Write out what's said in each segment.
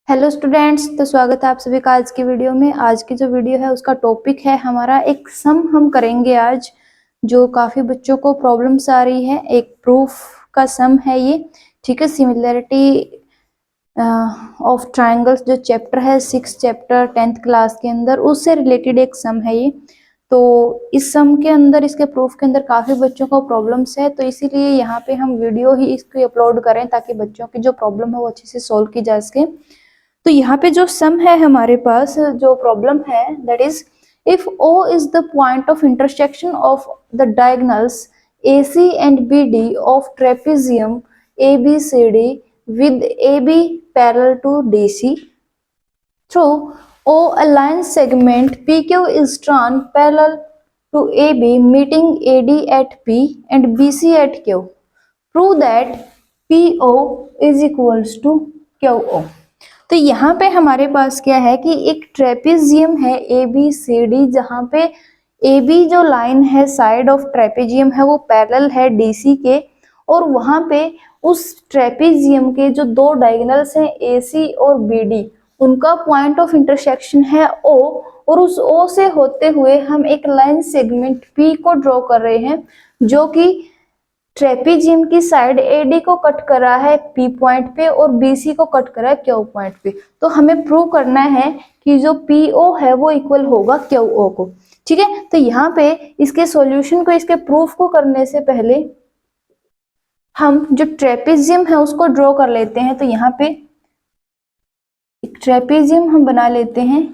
Hello students, तो स्वागत है आप सभी का आज की वीडियो में। आज की जो वीडियो है उसका टॉपिक है हमारा एक सम हम करेंगे आज, जो काफ़ी बच्चों को प्रॉब्लम्स आ रही है। एक प्रूफ का सम है ये, ठीक है। सिमिलैरिटी ऑफ ट्रायंगल्स जो चैप्टर है 6 चैप्टर 10th क्लास के अंदर, उससे रिलेटेड एक सम है ये। तो इस सम के अंदर, इसके प्रूफ के अंदर काफ़ी बच्चों को प्रॉब्लम्स है, तो इसीलिए यहाँ पे हम वीडियो ही इसकी अपलोड करें ताकि बच्चों की जो प्रॉब्लम है वो अच्छे से सॉल्व की जा सके। तो यहाँ पे जो सम है हमारे पास, जो प्रॉब्लम है, that is if O is the point of intersection of the diagonals AC and BD of trapezium ABCD with AB parallel to DC through O, a line segment PQ is drawn parallel to AB meeting AD at P and BC at Q. Prove that PO is equals to QO. तो यहाँ पे हमारे पास क्या है कि एक trapezium है ABCD, जहाँ पे AB जो लाइन है साइड ऑफ ट्रेपेजियम है वो पैरेलल है DC के, और वहां पे उस ट्रेपेजियम के जो दो डायगोनल्स हैं AC और BD, उनका पॉइंट ऑफ इंटरसेक्शन है O, और उस O से होते हुए हम एक लाइन सेगमेंट P को ड्रॉ कर रहे हैं जो कि ट्रेपेजियम की साइड AD को कट करा है P पॉइंट पे और BC को कट करा है Q पॉइंट पे। तो हमें प्रूव करना है कि जो PO है वो इक्वल होगा QO को, ठीक है। तो यहाँ पे इसके सॉल्यूशन को, इसके प्रूफ को करने से पहले हम जो ट्रेपेजियम है उसको ड्रॉ कर लेते हैं। तो यहाँ पे एक ट्रेपेजियम हम बना लेते हैं।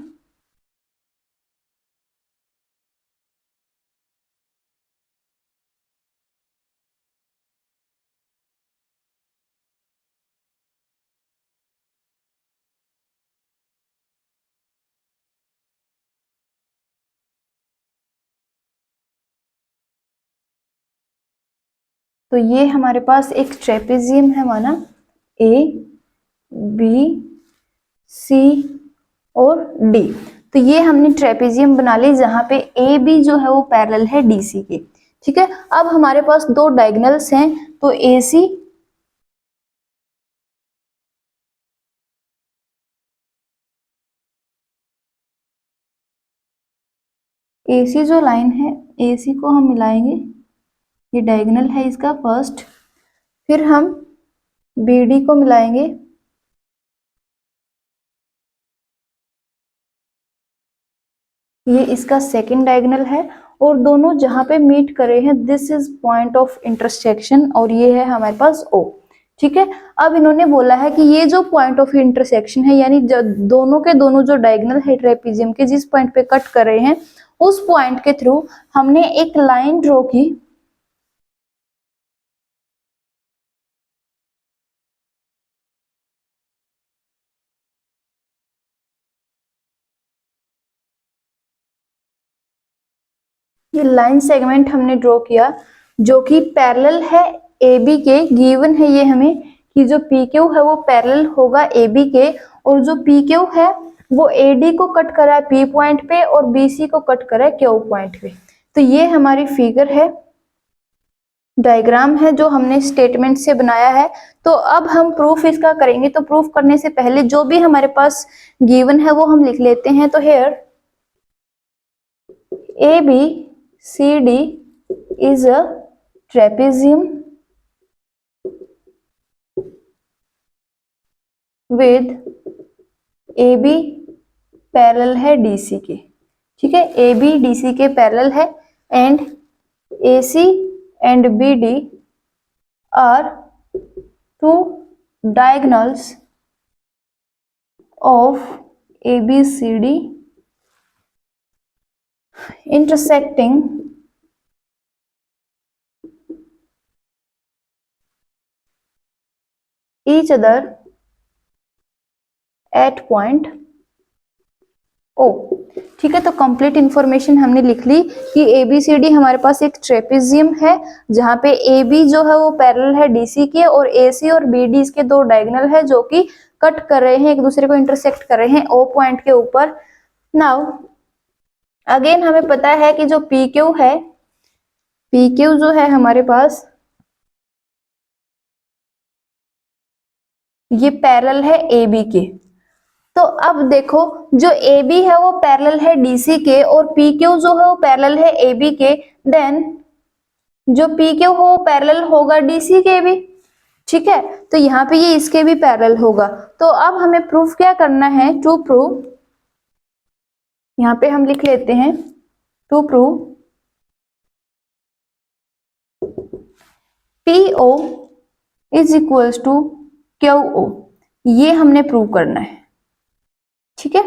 तो ये हमारे पास एक ट्रेपेजियम है माना A, B, C और D। तो ये हमने ट्रेपेजियम बना ली जहां पे AB जो है वो पैरेलल है DC के, ठीक है। अब हमारे पास दो डायगोनल्स हैं, तो AC जो लाइन है, AC को हम मिलाएंगे, ये डायगोनल है इसका फर्स्ट। फिर हम BD को मिलाएंगे, ये इसका सेकंड डायगोनल है, और दोनों जहां पे मीट करे हैं this is point of intersection, और ये है हमारे पास O, ठीक है। अब इन्होंने बोला है कि ये जो पॉइंट ऑफ इंटरसेक्शन है, यानी दोनों के दोनों जो डायगोनल है ट्रेपेजियम के जिस पॉइंट पे कट कर रहे हैं, उस पॉइंट के थ्रू हमने एक लाइन ड्रॉ की। ये लाइन सेगमेंट हमने ड्रॉ किया जो कि पैरेलल है AB के। गिवन है ये हमें कि जो PQ है वो पैरेलल होगा AB के, और जो PQ है वो AD को कट करा है P पॉइंट पे और BC को कट करा है Q पॉइंट पे। तो ये हमारी फिगर है, डायग्राम है जो हमने स्टेटमेंट से बनाया है। तो अब हम प्रूफ इसका करेंगे। तो प्रूफ करने से पहले जो भी हमारे पास गिवन है वो हम लिख लेते हैं। तो here ABCD is a trapezium with AB parallel है DC के, ठीक है। AB DC के पैरेलल है, and AC and BD are two diagonals of ABCD intersecting each other at point O, ठीक है। तो कंप्लीट इंफॉर्मेशन हमने लिख ली कि ABCD हमारे पास एक ट्रेपेजियम है जहां पे AB जो है वो पैरेलल है DC के, और AC और BD इसके दो डायगोनल है जो कि कट कर रहे हैं, एक दूसरे को इंटरसेक्ट कर रहे हैं O पॉइंट के ऊपर। नाउ अगेन हमें पता है कि जो PQ है, PQ जो है हमारे पास ये पैरेलल है AB के, तो अब देखो जो AB है वो पैरेलल है DC के और PQ जो है वो पैरेलल है AB के, देन जो PQ हो वो पैरेलल होगा DC के भी, ठीक है। तो यहाँ पे ये इसके भी पैरेलल होगा। तो अब हमें प्रूफ क्या करना है, टू प्रूव, यहाँ पे हम लिख लेते हैं to prove PO is equals to QO, ये हमने प्रूव करना है, ठीक है।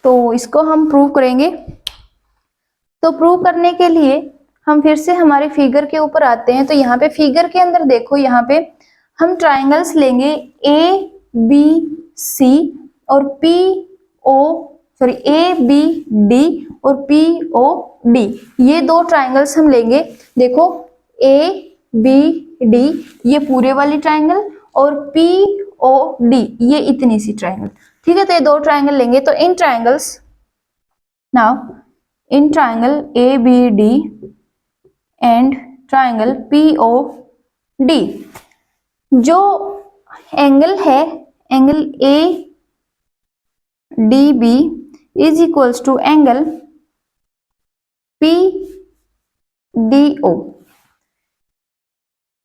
तो इसको हम प्रूव करेंगे। तो प्रूव करने के लिए हम फिर से हमारे फिगर के ऊपर आते हैं। तो यहाँ पे फिगर के अंदर देखो, यहाँ पे हम ट्राइंगल्स लेंगे ABC और ABD और POD, ये दो ट्राइंगल्स हम लेंगे। देखो ABD ये पूरे वाली ट्राइंगल और POD ये इतनी सी ट्राइंगल, ठीक है। तो ये दो ट्राइंगल लेंगे। तो इन triangles, now in triangle ABD and triangle POD, जो एंगल है angle ADB is equals to angle PDO,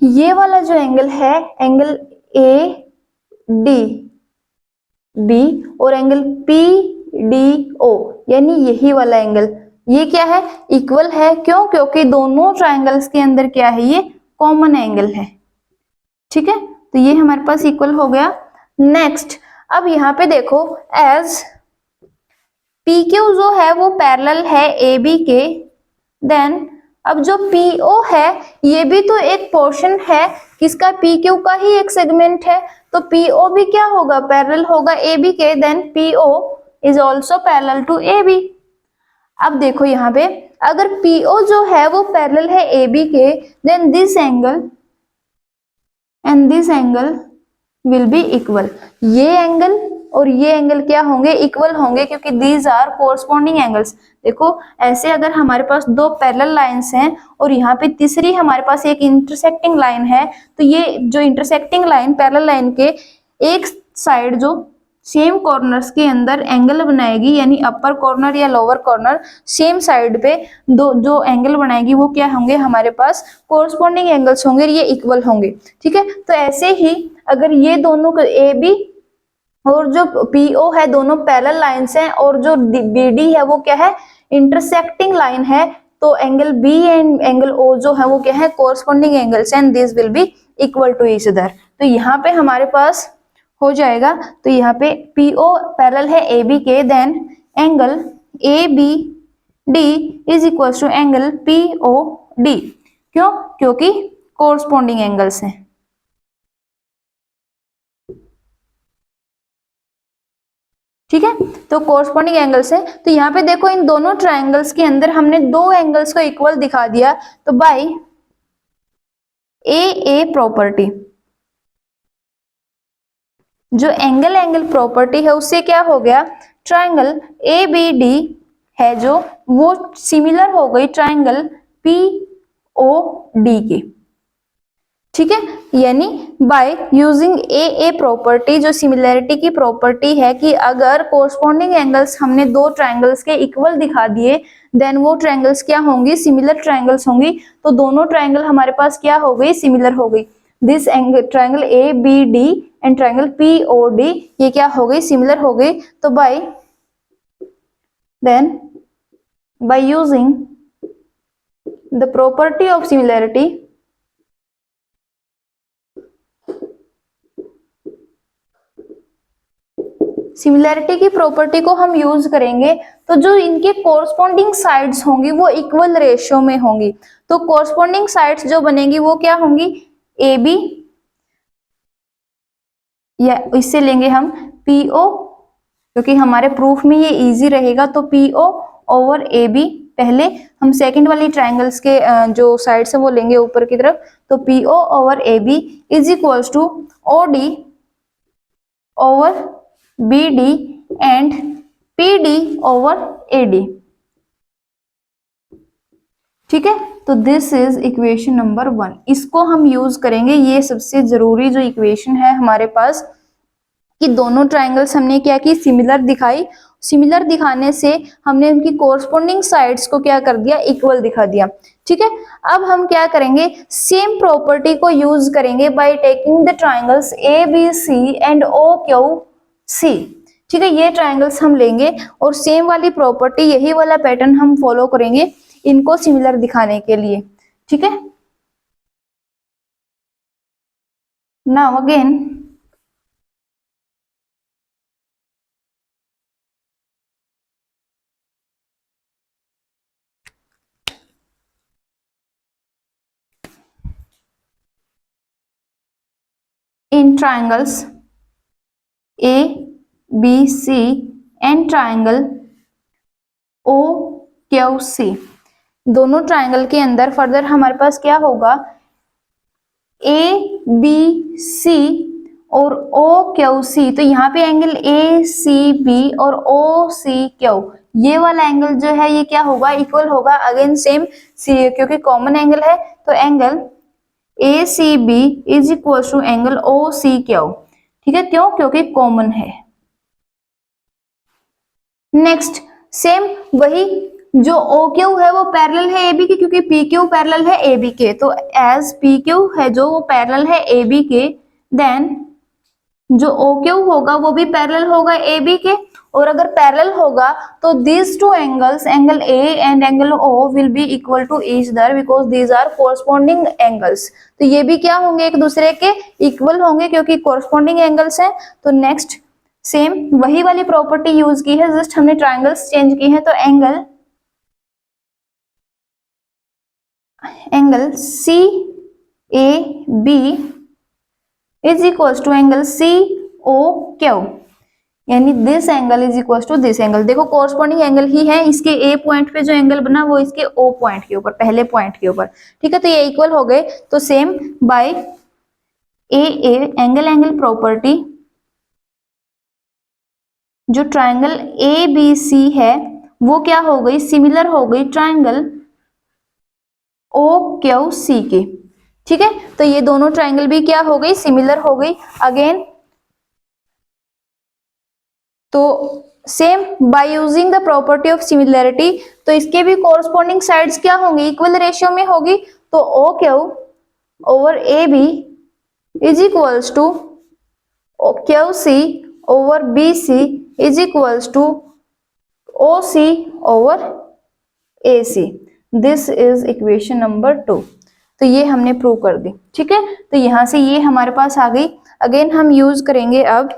ये वाला जो एंगल है एंगल ADB और एंगल PDO यानी यही वाला एंगल, ये क्या है, इक्वल है। क्यों? क्योंकि दोनों ट्राइंगल्स के अंदर क्या है, ये कॉमन एंगल है, ठीक है। तो ये हमारे पास इक्वल हो गया। नेक्स्ट, अब यहाँ पे देखो एज PQ जो है वो पैरेलल है AB के, देन अब जो PO है ये भी तो एक पोर्शन है किसका, PQ का ही एक सेगमेंट है। तो PO भी क्या होगा, पैरेलल होगा AB के, then PO is also parallel to AB। अब देखो यहाँ पे अगर PO जो है वो पैरेलल है AB के, then this angle and this angle will be equal, ये एंगल और ये एंगल क्या होंगे, इक्वल होंगे, क्योंकि दीज आर कोरस्पॉन्डिंग एंगल्स। देखो ऐसे अगर हमारे पास दो पैरेलल लाइंस हैं और यहाँ पे तीसरी हमारे पास एक इंटरसेक्टिंग लाइन है, तो ये जो इंटरसेक्टिंग लाइन पैरेलल लाइन के एक साइड जो सेम कॉर्नर्स के अंदर एंगल बनाएगी, यानी अपर कॉर्नर या लोअर कॉर्नर सेम साइड पे दो जो एंगल बनाएगी वो क्या होंगे, हमारे पास कोरस्पॉन्डिंग एंगल्स होंगे, ये इक्वल होंगे, ठीक है। तो ऐसे ही अगर ये दोनों AB और जो PO है दोनों पैरेलल लाइंस हैं और जो BD है वो क्या है, इंटरसेक्टिंग लाइन है, तो angle B and angle O जो है वो क्या है, corresponding angles and this will be equal to each other. तो यहाँ पे हमारे पास हो जाएगा। तो यहाँ पे PO पैरेलल है AB के, then angle ABD is equal to angle POD। क्यों? क्योंकि कोरस्पॉन्डिंग एंगल्स हैं, ठीक है। तो कोरस्पॉन्डिंग एंगल्स है। तो यहाँ पे देखो इन दोनों ट्राइंगल्स के अंदर हमने दो एंगल्स को इक्वल दिखा दिया। तो बाय AA प्रॉपर्टी, जो एंगल प्रॉपर्टी है उससे क्या हो गया, ट्राइंगल ABD है जो वो सिमिलर हो गई ट्राइंगल POD की, ठीक है। यानी बाय यूजिंग AA प्रॉपर्टी, जो सिमिलैरिटी की प्रॉपर्टी है कि अगर कोरस्पॉन्डिंग एंगल्स हमने दो ट्राइंगल्स के इक्वल दिखा दिए, देन वो ट्राइंगल्स क्या होंगी, सिमिलर ट्राइंगल्स होंगी। तो दोनों ट्राइंगल हमारे पास क्या हो गई, सिमिलर हो गई। This angle triangle ABD and triangle POD ये क्या हो गई, सिमिलर हो गई। तो by using the property of similarity, similarity की प्रॉपर्टी को हम यूज करेंगे तो जो इनके कोरस्पॉन्डिंग साइड्स होंगी वो इक्वल रेशियो में होंगी। तो कोरस्पॉन्डिंग साइड्स जो बनेंगी वो क्या होंगी, AB, या इससे लेंगे हम PO, क्योंकि हमारे प्रूफ में ये इजी रहेगा। तो PO ओवर AB, पहले हम सेकंड वाली ट्राइंगल्स के जो साइड्स है वो लेंगे ऊपर की तरफ। तो PO over AB is equals to OD over BD and PD over AD, ठीक है। तो दिस इज इक्वेशन नंबर 1, इसको हम यूज करेंगे। ये सबसे जरूरी जो इक्वेशन है हमारे पास कि दोनों ट्राइंगल्स हमने क्या की, सिमिलर दिखाई। सिमिलर दिखाने से हमने उनकी कोरस्पोंडिंग साइड्स को क्या कर दिया, इक्वल दिखा दिया। ठीक है, अब हम क्या करेंगे, सेम प्रॉपर्टी को यूज करेंगे by taking the triangles A B C and O Q C. ठीक है, ये ट्राइंगल्स हम लेंगे और सेम वाली प्रॉपर्टी, यही वाला पैटर्न हम फॉलो करेंगे इनको सिमिलर दिखाने के लिए। ठीक है, now again in triangles A, B, C and triangle O, Q, C, दोनों ट्राइंगल के अंदर फर्दर हमारे पास क्या होगा, A, B, C और O, Q, C। तो यहाँ पे एंगल A, C, B और O, C, Q, ये वाला एंगल जो है ये क्या होगा, इक्वल होगा। अगेन सेम, क्योंकि कॉमन एंगल है तो angle ACB is equal to angle OCQ। ठीक है, क्यों, क्योंकि कॉमन है। नेक्स्ट सेम वही, जो OQ है वो पैरेलल है AB के, क्योंकि PQ पैरेलल है AB के। तो एज PQ है जो वो पैरेलल है AB के, देन जो OQ होगा वो भी पैरेलल होगा AB के। और अगर पैरेलल होगा तो these two angles, angle A and angle O will be equal to each other because these are corresponding angles। तो ये भी क्या होंगे, एक दूसरे के इक्वल होंगे क्योंकि corresponding angles हैं। तो नेक्स्ट सेम वही वाली प्रॉपर्टी यूज की है, जस्ट हमने ट्राइंगल्स चेंज की है। तो angle C A B is equal to angle C O Q, यानी this angle is equal to this angle. देखो कोरस्पॉन्डिंग एंगल ही है, इसके ए पॉइंट पे जो एंगल बना वो इसके ओ पॉइंट के ऊपर, पहले पॉइंट के ऊपर। ठीक है, तो ये इक्वल हो गए। तो सेम बाय एंगल प्रॉपर्टी, जो ट्राइंगल ए बी सी है वो क्या हो गई, सिमिलर हो गई ट्राइंगल ओ क्यू सी के। ठीक है, तो ये दोनों ट्राइंगल भी क्या हो गई, सिमिलर हो गई। अगेन तो same by using the property of similarity, तो इसके भी कोरस्पॉन्डिंग साइड्स क्या होंगी, इक्वल रेशियो में होगी। तो O Q over A B is equals to Q C over B C is equals to O C over A C. This is equation number 2। तो ये हमने प्रूव कर दी। ठीक है, तो यहां से ये हमारे पास आ गई। अगेन हम यूज करेंगे अब,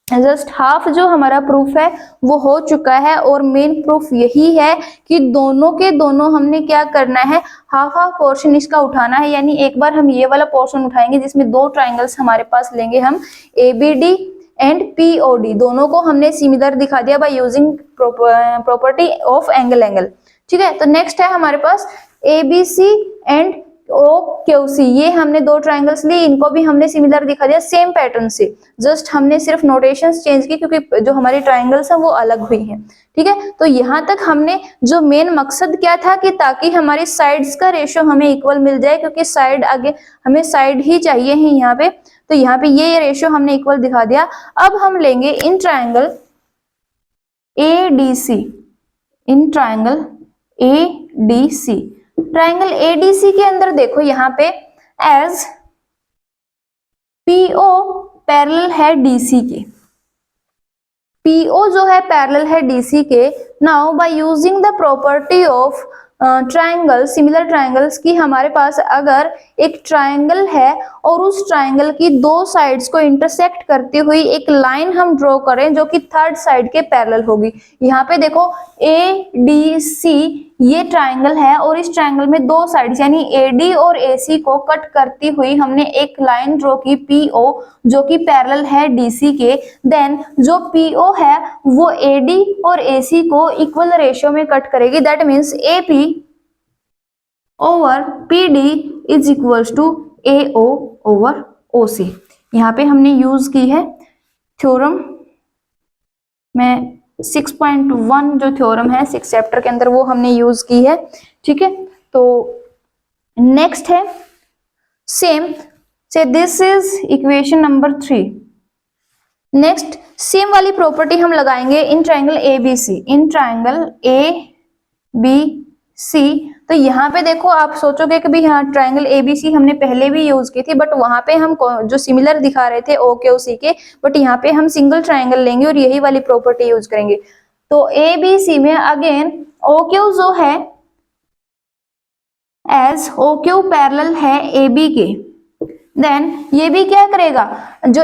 जस्ट हाफ जो हमारा प्रूफ है वो हो चुका है और मेन प्रूफ यही है कि दोनों के दोनों हमने क्या करना है, हाफ हाफ पोर्शन इसका उठाना है। यानी एक बार हम ये वाला पोर्शन उठाएंगे जिसमें दो ट्राइंगल्स हमारे पास लेंगे हम, ABD एंड POD, दोनों को हमने सिमिलर दिखा दिया by using property of angle. ठीक है, तो नेक्स्ट है हमारे पास ABC एंड OQC, ये हमने दो ट्राइंगल्स लिए, इनको भी हमने सिमिलर दिखा दिया सेम पैटर्न से। जस्ट हमने सिर्फ नोटेशंस चेंज की क्योंकि जो हमारी ट्राइंगल्स हैं वो अलग हुई हैं। ठीक है, तो यहाँ तक हमने जो मेन मकसद क्या था कि ताकि हमारी साइड्स का रेशियो हमें इक्वल मिल जाए, क्योंकि साइड आगे हमें साइड ही चाहिए है यहाँ पे। तो यहाँ पे ये रेशियो हमने इक्वल दिखा दिया। अब हम लेंगे in triangle ADC, in triangle ADC, triangle ADC के अंदर देखो यहाँ पे एज PO पैरेलल है DC के, PO जो है पैरेलल है DC के। Now by using the property of triangle, similar triangles की, हमारे पास अगर एक ट्राइंगल है और उस ट्राइंगल की दो साइड्स को इंटरसेक्ट करती हुई एक लाइन हम ड्रॉ करें जो कि थर्ड साइड के पैरेलल होगी। यहाँ पे देखो ADC ये ट्राइंगल है और इस ट्राइंगल में दो साइड्स यानी AD और AC को कट करती हुई हमने एक लाइन ड्रॉ की PO जो कि पैरेलल है DC के। देन जो PO है वो AD और AC को इक्वल रेशियो में कट करेगी। That means AP over PD is equals to AO over OC। यहाँ पे हमने यूज की है थ्योरम में 6.1 जो थ्योरम है 6 चैप्टर के अंदर वो हमने यूज की है। ठीक है, तो नेक्स्ट है सेम से this is equation number 3। Next same वाली प्रॉपर्टी हम लगाएंगे in triangle A B C, in triangle A B C. तो यहाँ पे देखो आप सोचोगे कि भी हाँ ट्रायंगल एबीसी हमने पहले भी यूज की थी, बट वहां पे हम जो सिमिलर दिखा रहे थे ओ क्यू सी के, बट यहाँ पे हम सिंगल ट्रायंगल लेंगे और यही वाली प्रॉपर्टी यूज करेंगे। तो ए बी सी में अगेन ओ क्यू जो है एज ओ क्यू पैरेलल है ए बी के, देन ये भी क्या करेगा, जो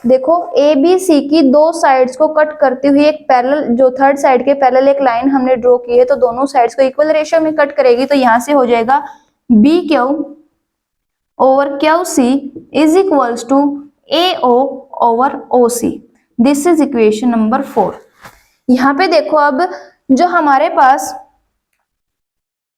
देखो ए बी सी की दो साइड्स को कट करती हुई एक पैरेलल, जो थर्ड साइड के पैरेलल एक लाइन हमने ड्रॉ की है, तो दोनों साइड्स को इक्वल रेशियो में कट करेगी। तो यहां से हो जाएगा B Q over Q C is equals to A O over O C. This is equation number 4। यहाँ पे देखो अब जो हमारे पास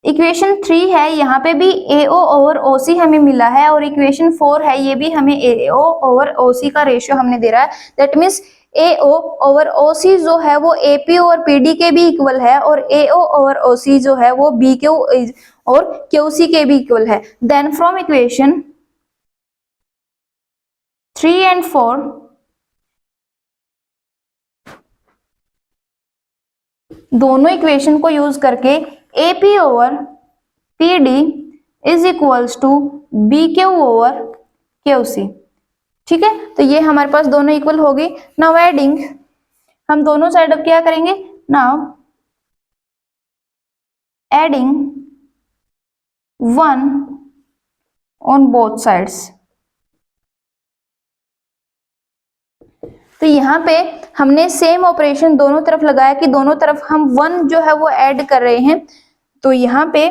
इक्वेशन 3 है, यहाँ पे भी AO ओवर OC हमें मिला है, और इक्वेशन 4 है, ये भी हमें AO ओवर OC का रेशियो हमने दे रहा है। That means AO over OC जो है वो AP और PD के भी इक्वल है, और AO ओवर OC जो है वो BQ और QC के भी इक्वल है। देन फ्रॉम इक्वेशन 3 एंड 4 दोनों इक्वेशन को यूज करके AP over PD is equals to BQ over QC। ठीक है, तो ये हमारे पास दोनों इक्वल हो गई। नाउ एडिंग, हम दोनों साइड अब क्या करेंगे, now adding 1 on both sides. तो यहाँ पे हमने सेम ऑपरेशन दोनों तरफ लगाया कि दोनों तरफ हम 1 जो है वो ऐड कर रहे हैं। तो यहाँ पे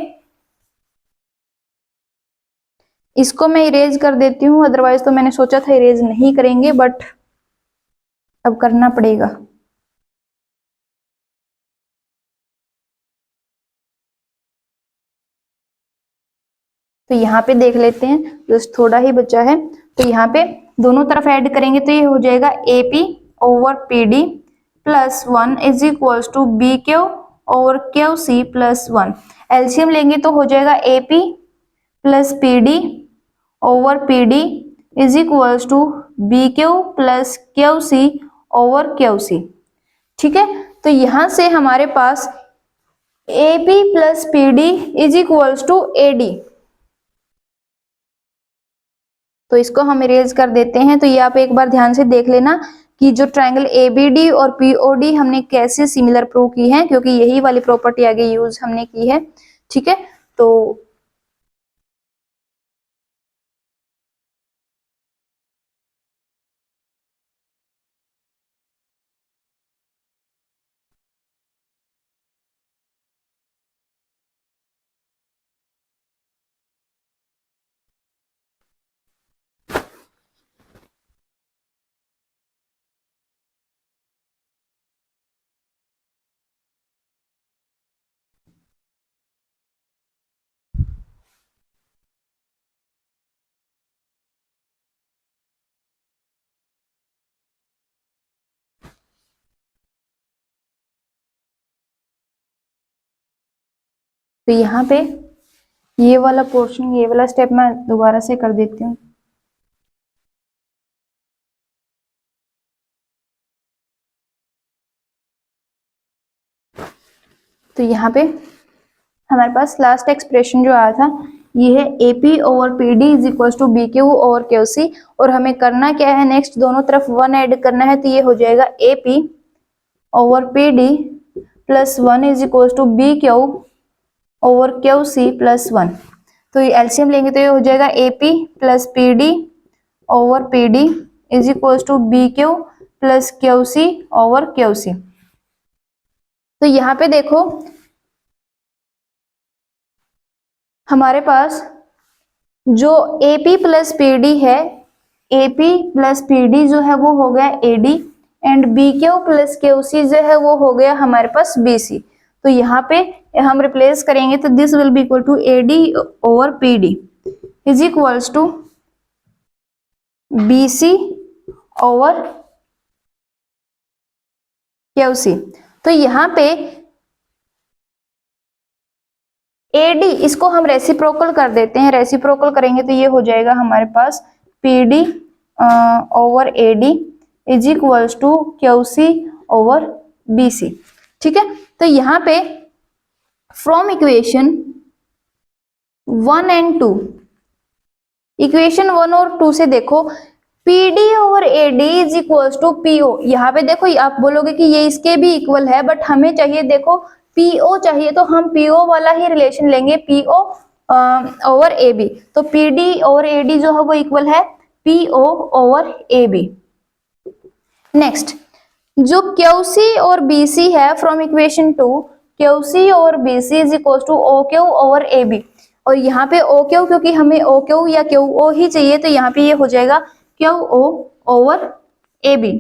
इसको मैं इरेज कर देती हूँ, अदरवाइज तो मैंने सोचा था इरेज नहीं करेंगे, बट अब करना पड़ेगा। तो यहाँ पे देख लेते हैं, जस्ट थोड़ा ही बचा है। तो यहाँ पे दोनों तरफ ऐड करेंगे तो ये हो जाएगा AP over PD plus 1 is equals to BQ over QC plus 1। LCM लेंगे तो हो जाएगा AP plus PD over PD is equals to BQ plus QC over QC। ठीक है, तो यहां से हमारे पास AP plus PD is equals to AD। तो इसको हम इरेज कर देते हैं। तो ये आप एक बार ध्यान से देख लेना कि जो ट्रायंगल ABD और POD हमने कैसे सिमिलर प्रूव की है, क्योंकि यही वाली प्रॉपर्टी आगे यूज हमने की है। ठीक है, तो यहाँ पे ये वाला पोर्शन, ये वाला स्टेप मैं दोबारा से कर देती हूँ। तो यहाँ पे हमारे पास लास्ट एक्सप्रेशन जो आया था ये है AP over PD is equal to BQ over QC, और हमें करना क्या है, नेक्स्ट दोनों तरफ 1 ऐड करना है। तो ये हो जाएगा AP over PD plus 1 is equal to BQ over QC plus 1। तो ये एलसीएम लेंगे तो ये हो जाएगा AP plus PD over PD is equal to BQ plus QC over QC। तो यहाँ पे देखो हमारे पास जो AP प्लस PD है, AP प्लस PD जो है वो हो गया AD, and BQ plus QC जो है वो हो गया हमारे पास BC। तो यहाँ पे हम रिप्लेस करेंगे तो this will be equal to AD over PD is equals to BC over QC। तो यहाँ पे AD इसको हम रेसिप्रोकल कर देते हैं, रेसिप्रोकल करेंगे तो ये हो जाएगा हमारे पास PD over AD is equals to Q C over B C. ठीक है, तो यहाँ पे फ्रॉम इक्वेशन 1 एंड 2, इक्वेशन 1 और 2 से देखो PD over AD is equals to PO. यहाँ पे देखो आप बोलोगे कि ये इसके भी इक्वल है, बट हमें चाहिए देखो पीओ चाहिए, तो हम पीओ वाला ही रिलेशन लेंगे, पीओ ओवर ए बी। तो पीडी ओवर एडी जो है वो इक्वल है PO over A B. Next जो क्यू सी और बी सी है फ्रॉम इक्वेशन 2, क्यू सी और B C is equal to O Q over A B. और यहाँ पे ओ क्यू, क्योंकि हमें ओ क्यू या क्यू ओ ही चाहिए, तो यहाँ पे ये हो जाएगा Q O over A B.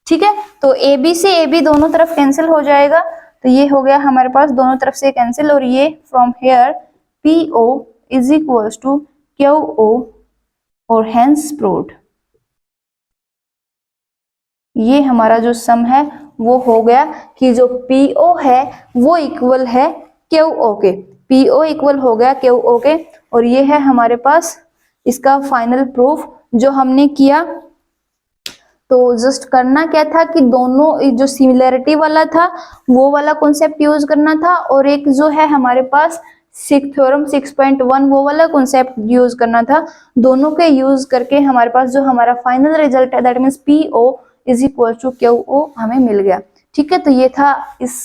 ठीक है, तो ए बी से ए बी दोनों तरफ कैंसिल हो जाएगा, तो ये हो गया हमारे पास दोनों तरफ से कैंसिल, और ये from here P O is equals to Q O और हेंस प्रूव्ड। ये हमारा जो सम है वो हो गया कि जो पीओ है वो इक्वल है क्यू ओ के, पीओ इक्वल हो गया क्यू ओ के। और ये है हमारे पास इसका फाइनल प्रूफ जो हमने किया। तो जस्ट करना क्या था कि दोनों जो सिमिलरिटी वाला था वो वाला कॉन्सेप्ट यूज करना था, और एक जो है हमारे पास थ्योरम 6.1 वो वाला कॉन्सेप्ट यूज करना था। दोनों के यूज करके हमारे पास जो हमारा फाइनल रिजल्ट है that means PO is equal to Q O हमें मिल गया। ठीक है, तो ये था इस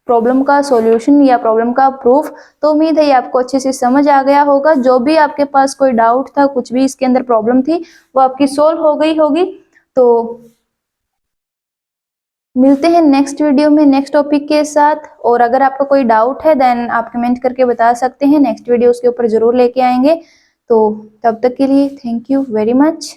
प्रॉब्लम का सॉल्यूशन या प्रॉब्लम का प्रूफ। तो उम्मीद है ये आपको अच्छे से समझ आ गया होगा। जो भी आपके पास कोई डाउट था, कुछ भी इसके अंदर प्रॉब्लम थी, वो आपकी सोल्व हो गई होगी। तो मिलते हैं नेक्स्ट वीडियो में नेक्स्ट टॉपिक के साथ। और अगर आपका कोई डाउट है देन आप कमेंट करके बता सकते हैं, नेक्स्ट वीडियो उसके ऊपर जरूर लेके आएंगे। तो तब तक के लिए थैंक यू वेरी मच।